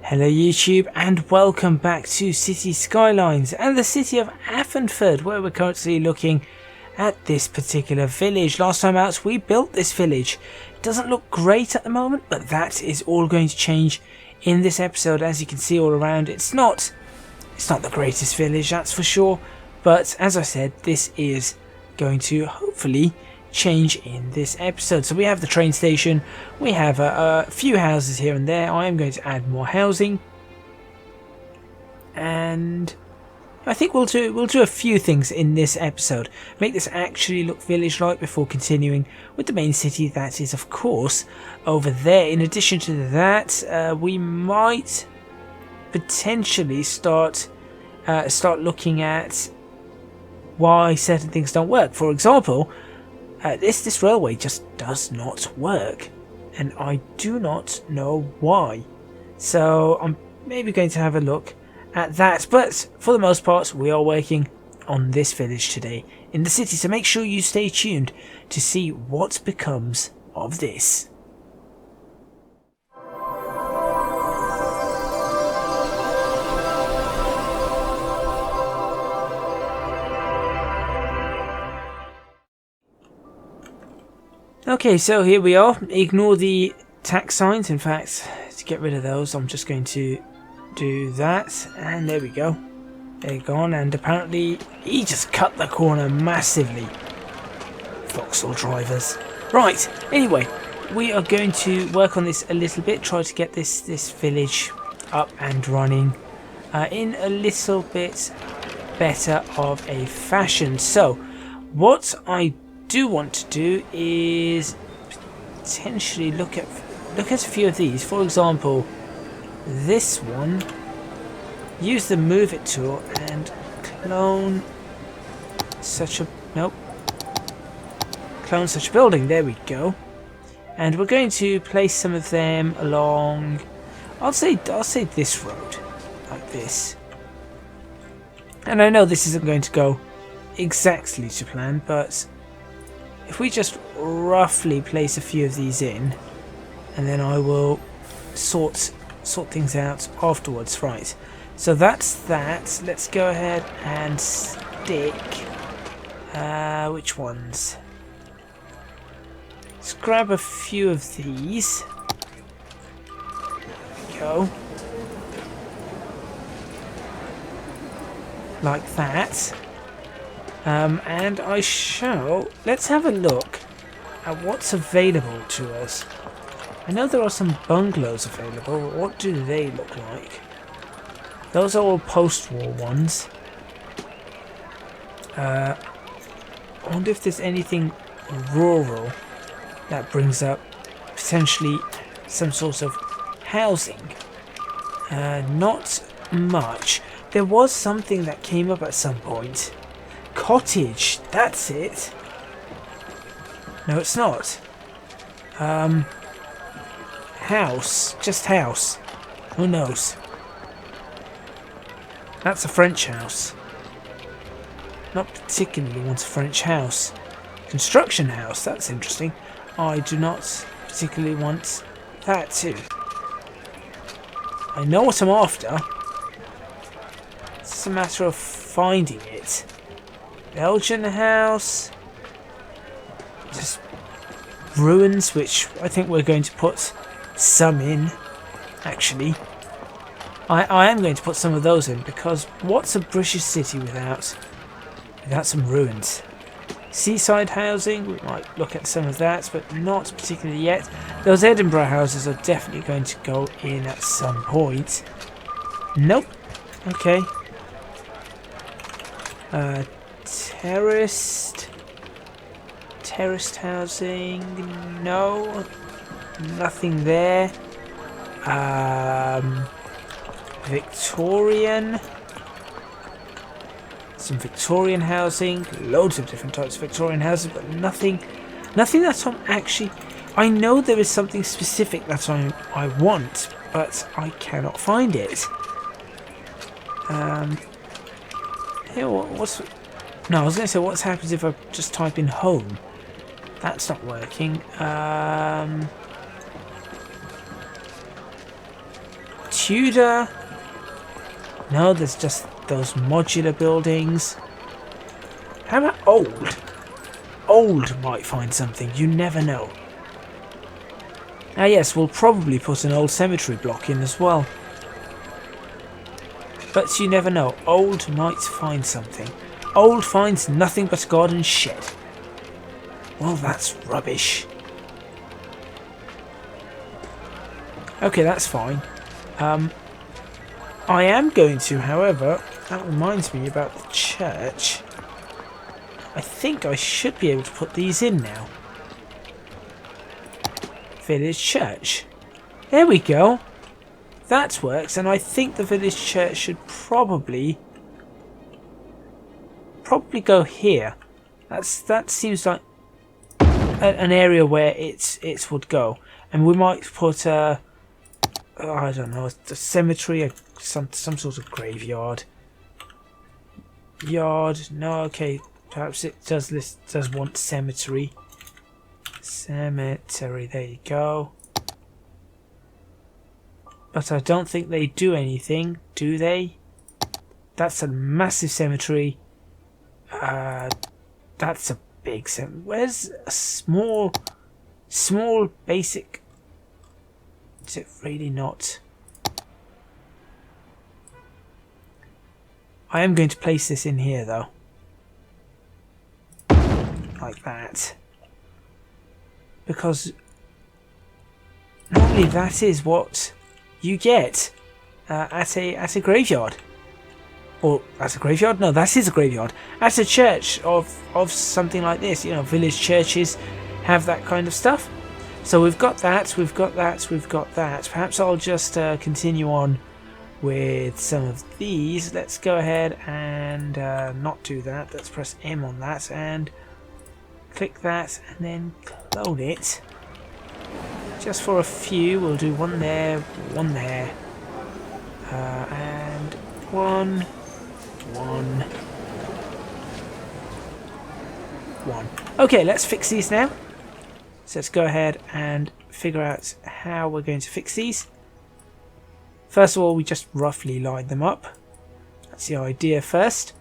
Hello YouTube and welcome back to Cities Skylines and the city of Afonford, where we're currently looking at this particular village. Last time out we built this village. It doesn't look great at the moment, but that is all going to change in this episode. As you can see all around, it's not the greatest village, that's for sure, but as I said, this is going to hopefully change in this episode. So we have the train station, we have a few houses here and there. I am going to add more housing, and I think we'll do a few things in this episode, make this actually look village-like before continuing with the main city that is of course over there. In addition to that, we might potentially start looking at why certain things don't work. For example, this railway just does not work, and I do not know why. So I'm maybe going to have a look at that, but for the most part we are working on this village today in the city, so make sure you stay tuned to see what becomes of this. Okay, so here we are. Ignore the tax signs. In fact, to get rid of those, I'm just going to do that. And there we go. They're gone. And apparently, he just cut the corner massively. Vauxhall drivers. Right, anyway, we are going to work on this a little bit. Try to get this village up and running in a little bit better of a fashion. So, what I do want to do is potentially look at a few of these. For example, this one, use the move it tool and clone such a building. There we go. And we're going to place some of them along, I'll say this road, like this. And I know this isn't going to go exactly to plan, but if we just roughly place a few of these in, and then I will sort things out afterwards. Right, so that's that. Let's go ahead and stick which ones? Let's grab a few of these. Go like that. And I shall, let's have a look at what's available to us. I know there are some bungalows available. What do they look like? Those are all post-war ones. I wonder if there's anything rural that brings up potentially some sort of housing. Not much. There was something that came up at some point. Cottage, that's it. No, it's not. House, just house. Who knows? That's a French house. Not particularly want a French house. Construction house, that's interesting. I do not particularly want that too. I know what I'm after. It's just a matter of finding it. Belgian house, just ruins, which I think we're going to put some in. Actually, I am going to put some of those in, because what's a British city without some ruins? Seaside housing, we might look at some of that, but not particularly yet. Those Edinburgh houses are definitely going to go in at some point. Nope. Okay. Terraced housing, no, nothing there. Victorian, some Victorian housing, loads of different types of Victorian housing, but nothing that I'm actually, I know there is something specific that I want, but I cannot find it. Here, what's... No, I was going to say, what happens if I just type in home? That's not working. Tudor? No, there's just those modular buildings. How about old? Old might find something, you never know. Ah yes, we'll probably put an old cemetery block in as well. But you never know, old might find something. Old finds nothing but garden shed. Well, that's rubbish. Okay, that's fine. I am going to, however, that reminds me about the church. I think I should be able to put these in now. Village church. There we go. That works, and I think the village church should probably go here. That seems like an area where it would go, and we might put I don't know, a cemetery, some sort of graveyard. Yard. No, okay. Perhaps it does want cemetery. Cemetery. There you go. But I don't think they do anything, do they? That's a massive cemetery. That's a big cemetery. Where's a small basic? Is it really not? I am going to place this in here though. Like that. Because normally that is what you get at a graveyard. Or at a graveyard? No, that is a graveyard. At a church of something like this. You know, village churches have that kind of stuff. So we've got that, we've got that, we've got that. Perhaps I'll just continue on with some of these. Let's go ahead and not do that. Let's press M on that and click that and then clone it. Just for a few, we'll do one there, and one. Okay, let's fix these now. So let's go ahead and figure out how we're going to fix these. First of all, we just roughly line them up. That's the idea first.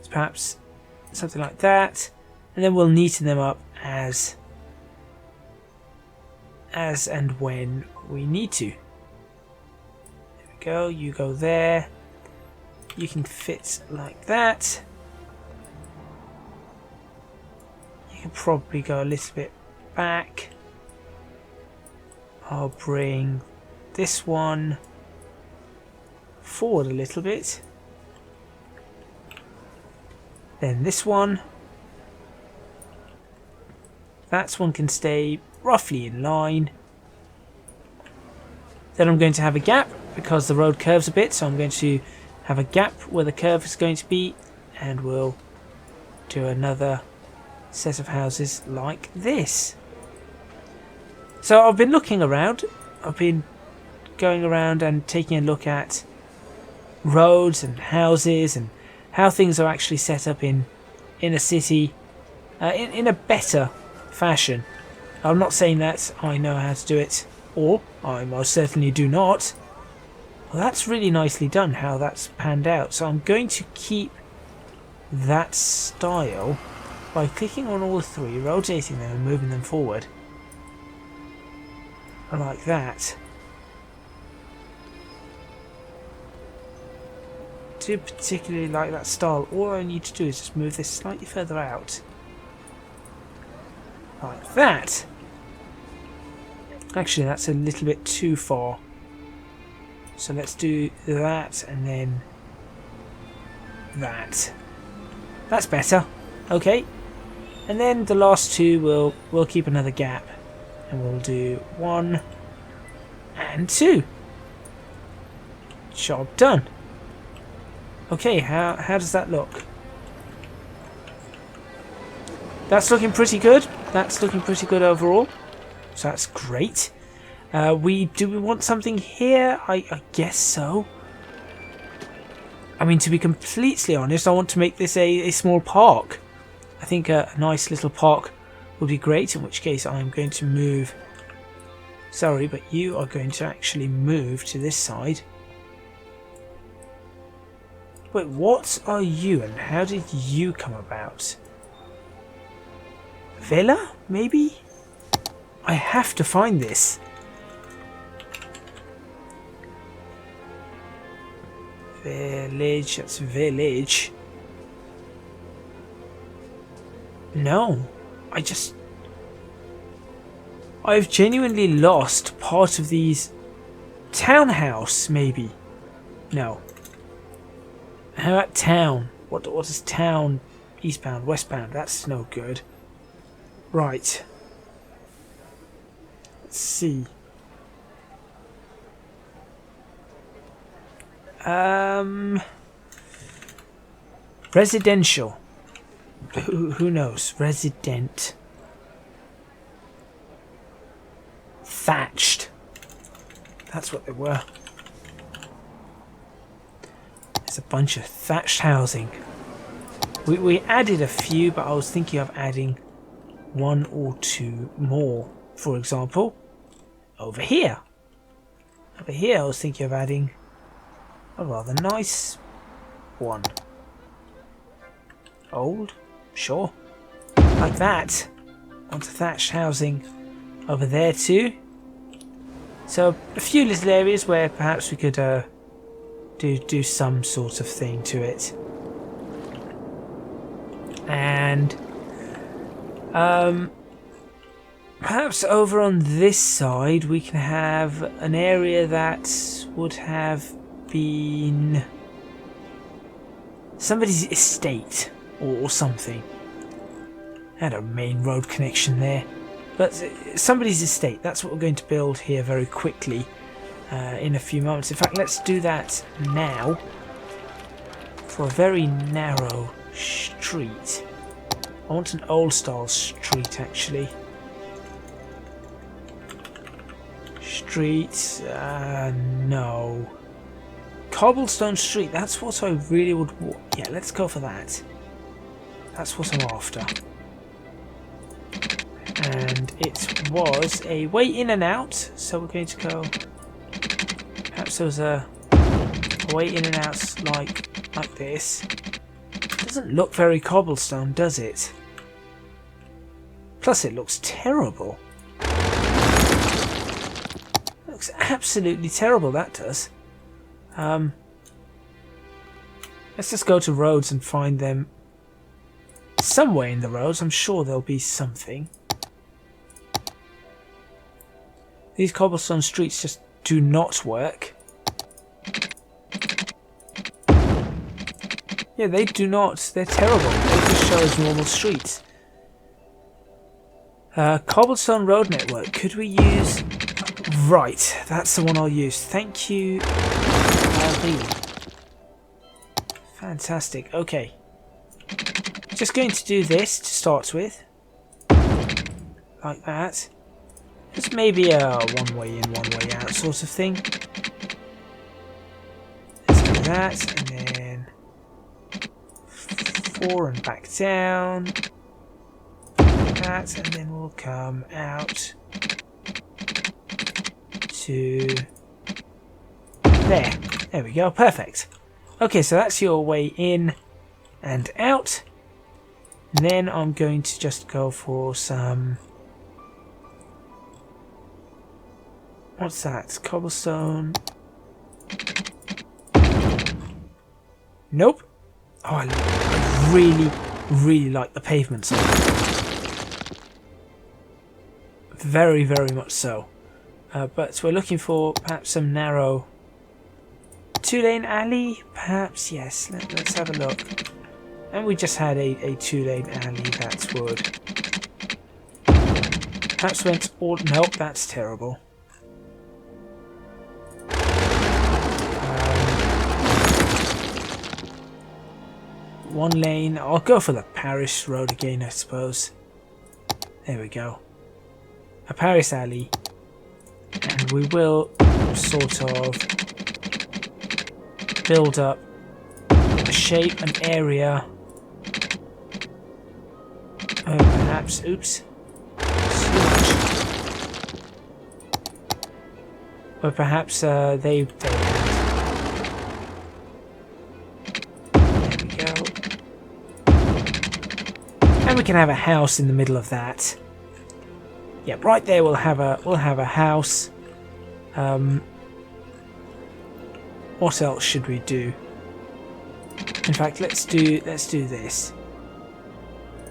So perhaps something like that. And then we'll neaten them up as and when we need to. There we go, you go there. You can fit like that. You can probably go a little bit back. I'll bring this one forward a little bit. Then this one. That one can stay roughly in line. Then I'm going to have a gap because the road curves a bit, so I'm going to have a gap where the curve is going to be, and we'll do another set of houses like this. So I've been looking around. I've been going around and taking a look at roads and houses and how things are actually set up in a city in a better fashion. I'm not saying that I know how to do it, or I most certainly do not. Well, that's really nicely done, how that's panned out. So I'm going to keep that style by clicking on all three, rotating them and moving them forward. Like that. Do particularly like that style. All I need to do is just move this slightly further out. Like that. Actually, that's a little bit too far. So let's do that and then that. That's better. Okay. And then the last two we'll keep another gap. And we'll do 1 and 2. Job done. Okay, how does that look? That's looking pretty good. That's looking pretty good overall. So that's great. Do we want something here? I guess so. I mean, to be completely honest, I want to make this a small park. I think a nice little park would be great, in which case I'm going to move Sorry, but you are going to actually move to this side. Wait, what are you and how did you come about? Villa, maybe? I have to find this. Village, that's village. No, I've genuinely lost part of these. Townhouse, maybe? No. How about town? What is town? Eastbound, westbound, that's no good. Right. Let's see. Residential. Who knows? Resident. Thatched. That's what they were. There's a bunch of thatched housing. We added a few, but I was thinking of adding one or two more. For example, over here. Over here I was thinking of adding a rather nice one. Old? Sure. Like that. Onto thatched housing over there too. So a few little areas where perhaps we could do some sort of thing to it. And perhaps over on this side we can have an area that would have been somebody's estate or something. Had a main road connection there, but somebody's estate. That's what we're going to build here very quickly in a few moments. In fact, let's do that now for a very narrow street. I want an old style street actually. Street, no. Cobblestone street, that's what I really would want. Yeah, let's go for that. That's what I'm after. And it was a way in and out, so we're going to go. Perhaps there was a way in and out like this. Doesn't look very cobblestone, does it? Plus, it looks terrible. It looks absolutely terrible. That does. Let's just go to roads and find them. Somewhere in the roads, I'm sure there'll be something. These cobblestone streets just do not work. Yeah, they do not. They're terrible. They just show as normal streets. Cobblestone road network. Could we use... Right, that's the one I'll use. Thank you. Fantastic. Okay. Just going to do this to start with. Like that. Just maybe a one way in, one way out sort of thing. Let's do that, and then 4 and back down. Like that, and then we'll come out to there. There we go, perfect. Okay, so that's your way in and out. And then I'm going to just go for some... What's that? Cobblestone. Nope. Oh, I really, really like the pavements on it. Very, very much so. But we're looking for perhaps some narrow 2-lane alley. Perhaps, yes. Let's have a look. And we just had a 2-lane alley that would... Perhaps went all... Nope, that's terrible. 1 lane. I'll go for the Paris road again, I suppose. There we go. A Paris alley. And we will sort of build up a shape, an area. Oh, perhaps, oops. But perhaps they there we go. And we can have a house in the middle of that. Yeah, right there we'll have a house. What else should we do? In fact, let's do this.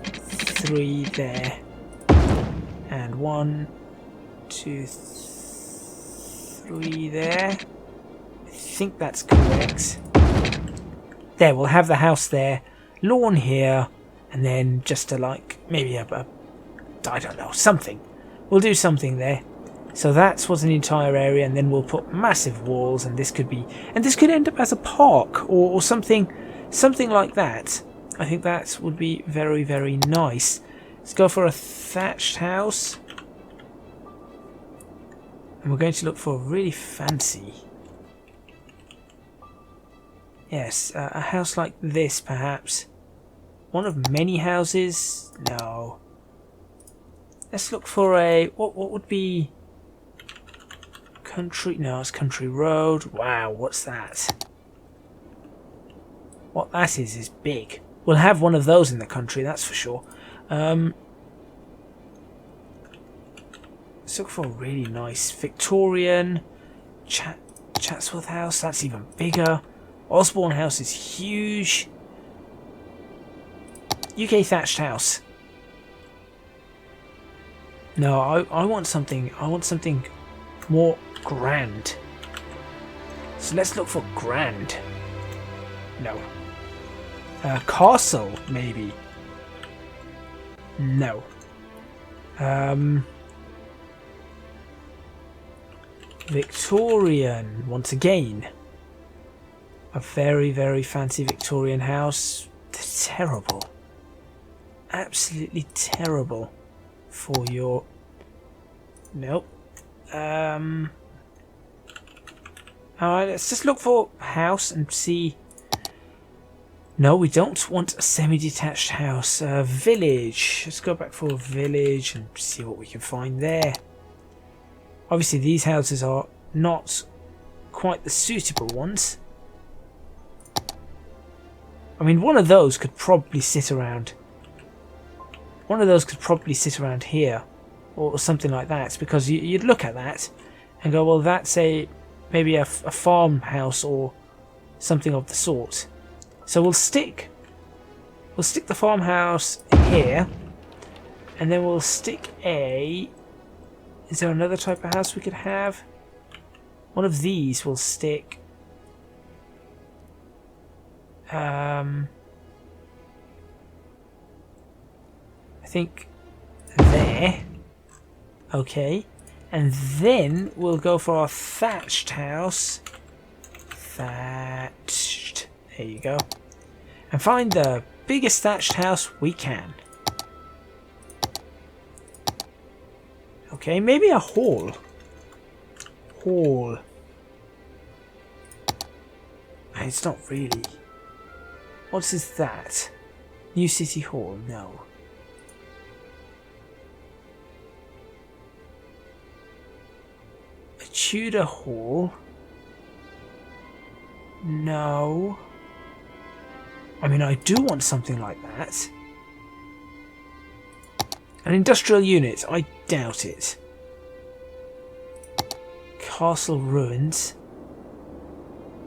3 there. And 1, 2, 3 there. I think that's correct. There, we'll have the house there. Lawn here. And then just a maybe I don't know, something. We'll do something there. So that's what's an entire area, and then we'll put massive walls, and this could end up as a park or something like that. I think that would be very, very nice. Let's go for a thatched house. And we're going to look for a really fancy. Yes, a house like this perhaps. One of many houses? No. Let's look for a... What would be... Country... No, it's country road. Wow, what's that? What that is big. We'll have one of those in the country, that's for sure. Let's look for a really nice Victorian Chatsworth House. That's even bigger. Osborne House is huge. UK thatched house. No, I want something. I want something more grand. So let's look for grand. No. Castle, maybe. No. Victorian, once again. A very, very fancy Victorian house. Terrible. Absolutely terrible for your... Nope. Alright, let's just look for a house and see... No, we don't want a semi-detached house. Village. Let's go back for a village and see what we can find there. Obviously, these houses are not quite the suitable ones. I mean, one of those could probably sit around. One of those could probably sit around here, or something like that. Because you'd look at that and go, well, that's maybe a farmhouse or something of the sort. So we'll stick the farmhouse here, and then we'll stick a... Is there another type of house we could have? One of these we'll stick. I think there. Okay. And then we'll go for our thatched house. Thatched. There you go. And find the biggest thatched house we can. Okay, maybe a hall. Hall. It's not really. What is that? New City Hall? No. A Tudor Hall? No. I mean, I do want something like that. An industrial unit? I doubt it. Castle ruins.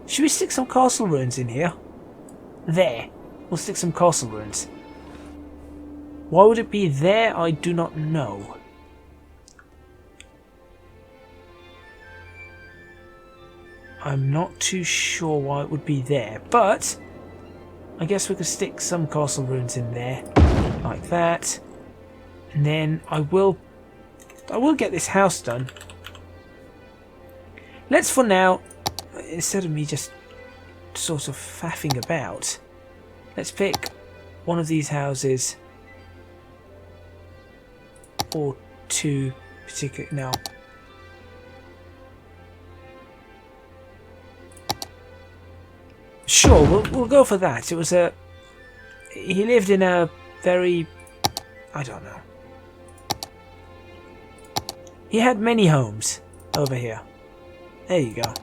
Should we stick some castle ruins in here? There. We'll stick some castle ruins. Why would it be there? I do not know. I'm not too sure why it would be there, but I guess we could stick some castle ruins in there, like that. And then I will get this house done. Let's, for now, instead of me just sort of faffing about, let's pick one of these houses, or two particular. No. Sure, we'll go for that. It was a... He lived in a very... I don't know. He had many homes over here. There you go.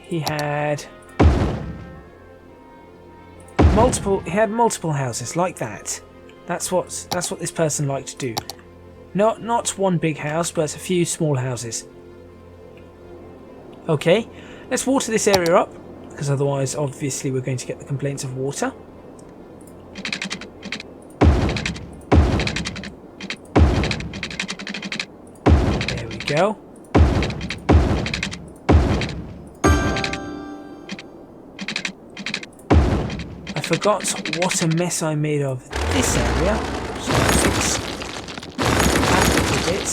He had multiple houses like that. That's what this person liked to do. Not one big house, but a few small houses. Okay, let's water this area up, because otherwise obviously we're going to get the complaints of water. There we go. I forgot what a mess I made of this area, so I'll fix that little bit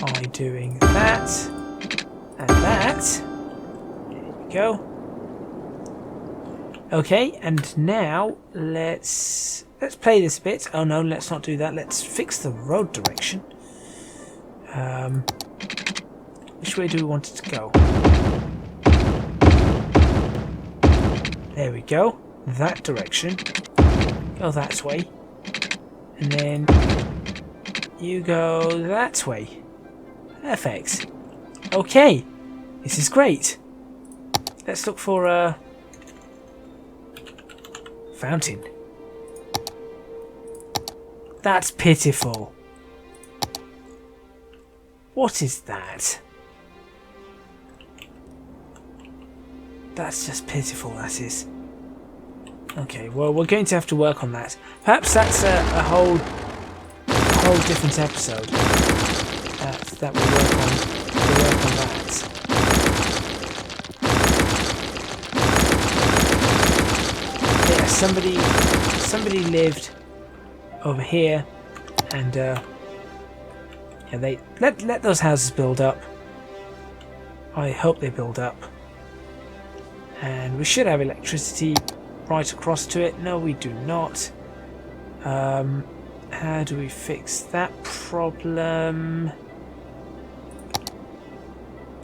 by doing that and that. There we go. Okay, and now let's play this a bit. Oh no, let's not do that. Let's fix the road direction. Which way do we want it to go? There we go. That direction. Go that way. And then you go that way. Perfect. Okay. This is great. Let's look for a fountain. That's pitiful. What is that? That's just pitiful, that is. Okay, well, we're going to have to work on that. Perhaps that's a whole different episode that we'll work on. We'll work on that. Yeah, somebody lived over here, and yeah, they let those houses build up. I hope they build up. And we should have electricity right across to it. No, we do not. How do we fix that problem?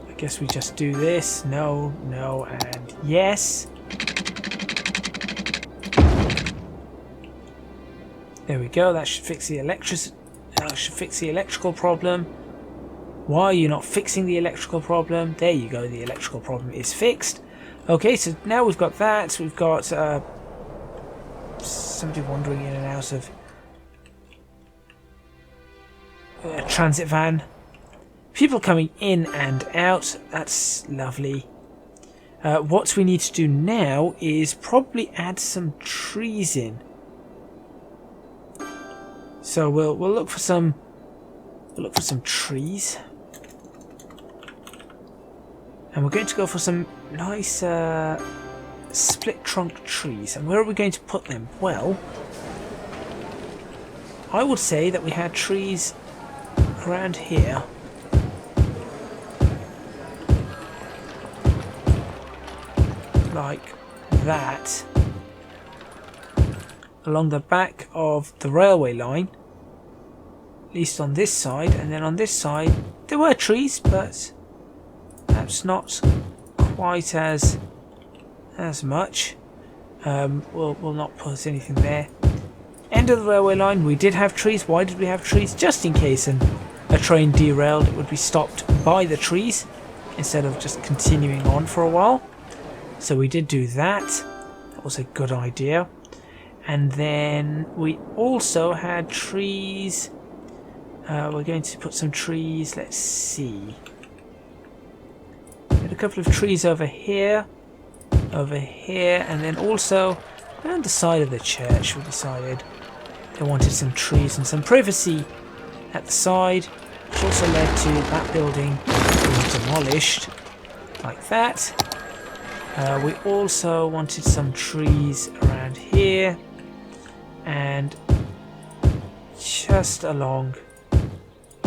I guess we just do this. No, no, and yes. There we go. That should fix the electrical problem. Why are you not fixing the electrical problem? There you go. The electrical problem is fixed. Okay, so now we've got that. We've got somebody wandering in and out of a transit van. People coming in and out. That's lovely. What we need to do now is probably add some trees in. So we'll look for some. We'll look for some trees. And we're going to go for some nice split trunk trees. And where are we going to put them? Well, I would say that we had trees around here. Like that. Along the back of the railway line. At least on this side. And then on this side, there were trees, but perhaps not quite as much. We'll not put anything there. End of the railway line, we did have trees. Why did we have trees? Just in case a train derailed, it would be stopped by the trees instead of just continuing on for a while. So we did do that. That was a good idea. And then we also had trees. We're going to put some trees. Let's see. A couple of trees over here, and then also around the side of the church we decided they wanted some trees and some privacy at the side, which also led to that building being demolished like that. We also wanted some trees around here, and just along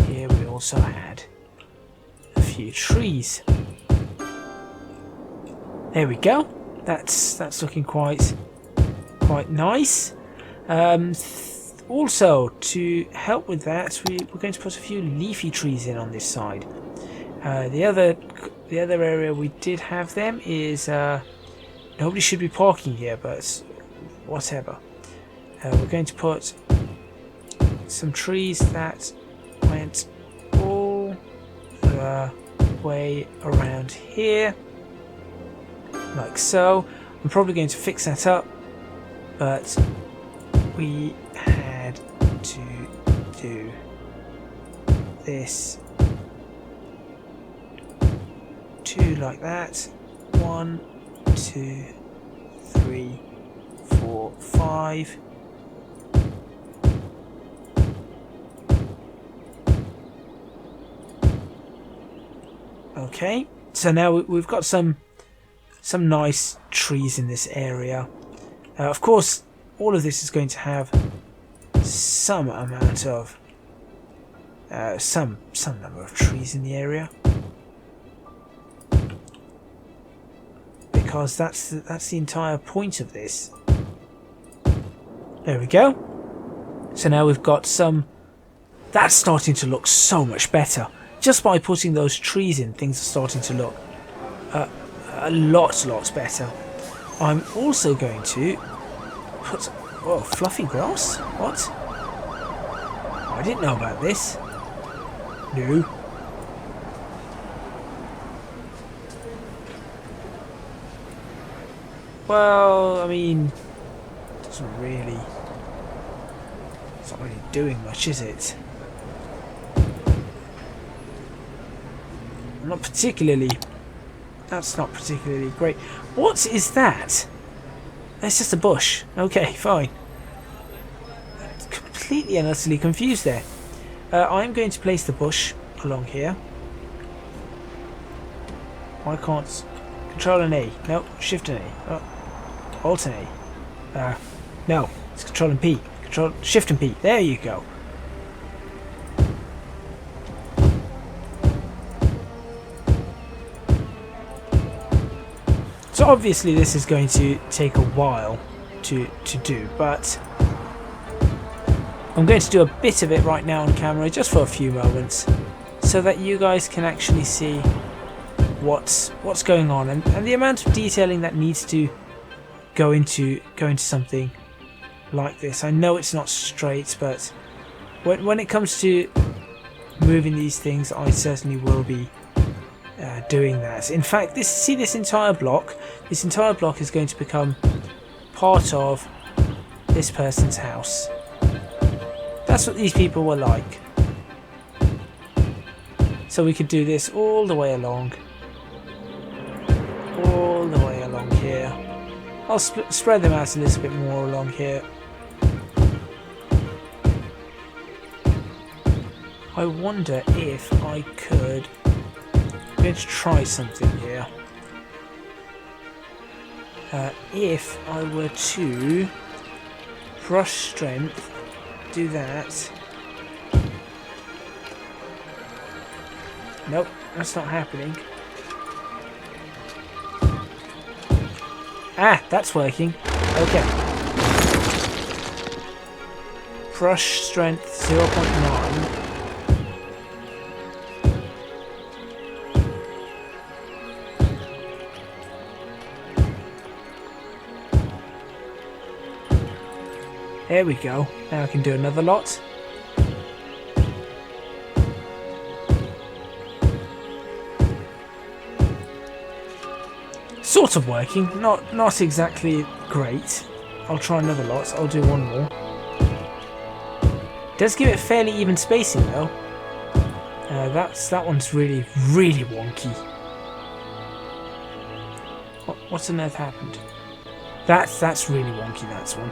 here we also had a few trees. There we go. That's looking quite nice. Also, to help with that, we're going to put a few leafy trees in on this side. The other area we did have them is nobody should be parking here, but whatever. We're going to put some trees that went all the way around here, like so. I'm probably going to fix that up, but we had to do this. 2 like that. 1, 2, 3, 4, 5. Okay, so now we've got some nice trees in this area. Of course, all of this is going to have some amount of some number of trees in the area, because that's the entire point of this. There we go. So now we've got some. That's starting to look so much better. Just by putting those trees in, things are starting to look a lot better. I'm also going to put... Oh, fluffy grass? What? I didn't know about this. No. Well, I mean, it's not really doing much, is it? Not particularly. That's not particularly great. What is that? That's just a bush. Okay, fine. Completely and utterly confused there. I'm going to place the bush along here. Why can't... Control and A. No, Shift and A. Oh. Alt and A. No, it's Control and P. Control, Shift and P. There you go. So obviously this is going to take a while to do, but I'm going to do a bit of it right now on camera, just for a few moments, so that you guys can actually see what's going on and the amount of detailing that needs to go into something like this. I know it's not straight, but when it comes to moving these things, I certainly will be doing that. In fact, this entire block is going to become part of this person's house. That's what these people were like. So we could do this all the way along here. I'll spread them out a little bit more along here. I wonder if I could... I'm going to try something here. If I were to brush strength, do that. Nope, that's not happening. Ah, that's working. Okay. Brush strength 0.9. There we go. Now I can do another lot. Sort of working, not exactly great. I'll try another lot. I'll do one more. Does give it fairly even spacing though. That one's really wonky. What on earth happened? That's really wonky. That's one.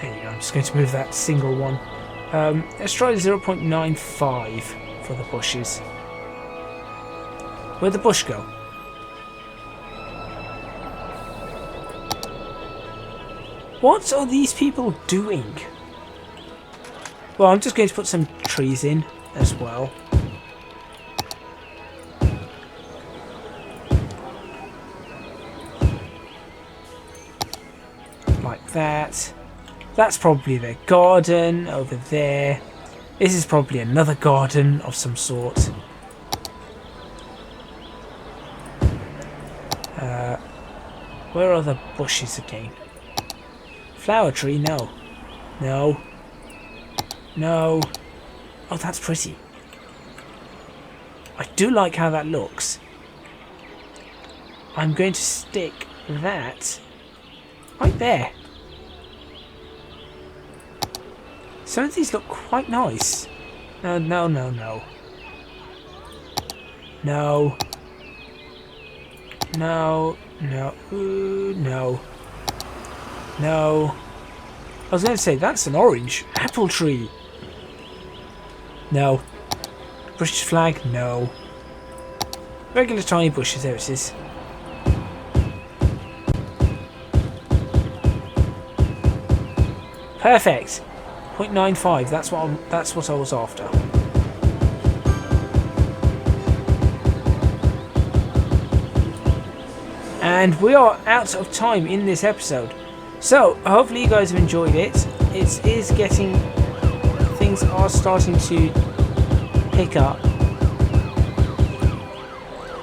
There you go. I'm just going to move that single one. Let's try 0.95 for the bushes. Where'd the bush go? What are these people doing? Well, I'm just going to put some trees in as well. Like that. That's probably their garden over there. This is probably another garden of some sort. Where are the bushes again? Flower tree, no. No. No. Oh, that's pretty. I do like how that looks. I'm going to stick that right there. Some of these look quite nice. No, no, no, no. No. No. No. Ooh, no. No. I was going to say, that's an orange. Apple tree. No. British flag? No. Regular tiny bushes, there it is. Perfect. 0.95, that's what I was after. And we are out of time in this episode. So, hopefully you guys have enjoyed it. It is getting... Things are starting to pick up.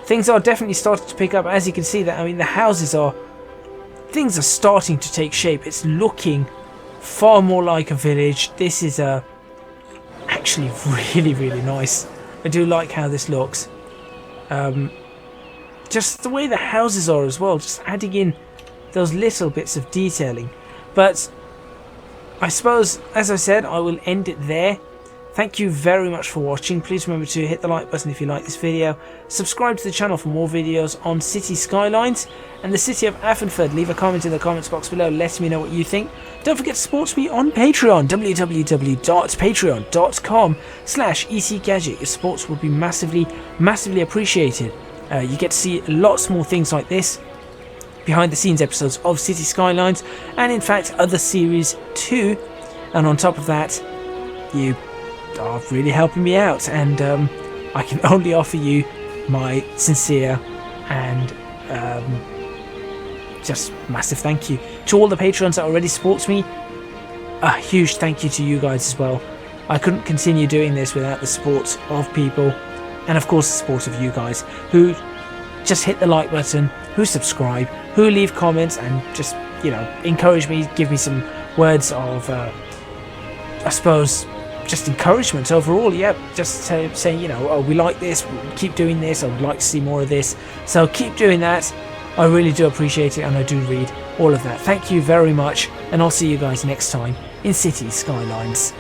Things are definitely starting to pick up. As you can see, that, I mean, the houses are... Things are starting to take shape. It's looking far more like a village. This is actually really, really nice. I do like how this looks. Just the way the houses are as well, just adding in those little bits of detailing. But I suppose, as I said, I will end it there. Thank you very much for watching. Please remember to hit the like button if you like this video. Subscribe to the channel for more videos on Cities Skylines and the city of Afonford. Leave a comment in the comments box below. Let me know what you think. Don't forget to support me on Patreon. www.patreon.com/ecgadget. Your supports will be massively, massively appreciated. You get to see lots more things like this, behind the scenes episodes of Cities Skylines, and in fact other series too. And on top of that, you are really helping me out, and I can only offer you my sincere and just massive thank you to all the patrons that already support me. A huge thank you to you guys as well. I couldn't continue doing this without the support of people, and of course the support of you guys who just hit the like button, who subscribe, who leave comments, and just, you know, encourage me, give me some words of I suppose just encouragement overall. Yeah, just saying, you know, oh, we like this, keep doing this, I would like to see more of this, so keep doing that. I really do appreciate it, and I do read all of that. Thank you very much, and I'll see you guys next time in Cities Skylines.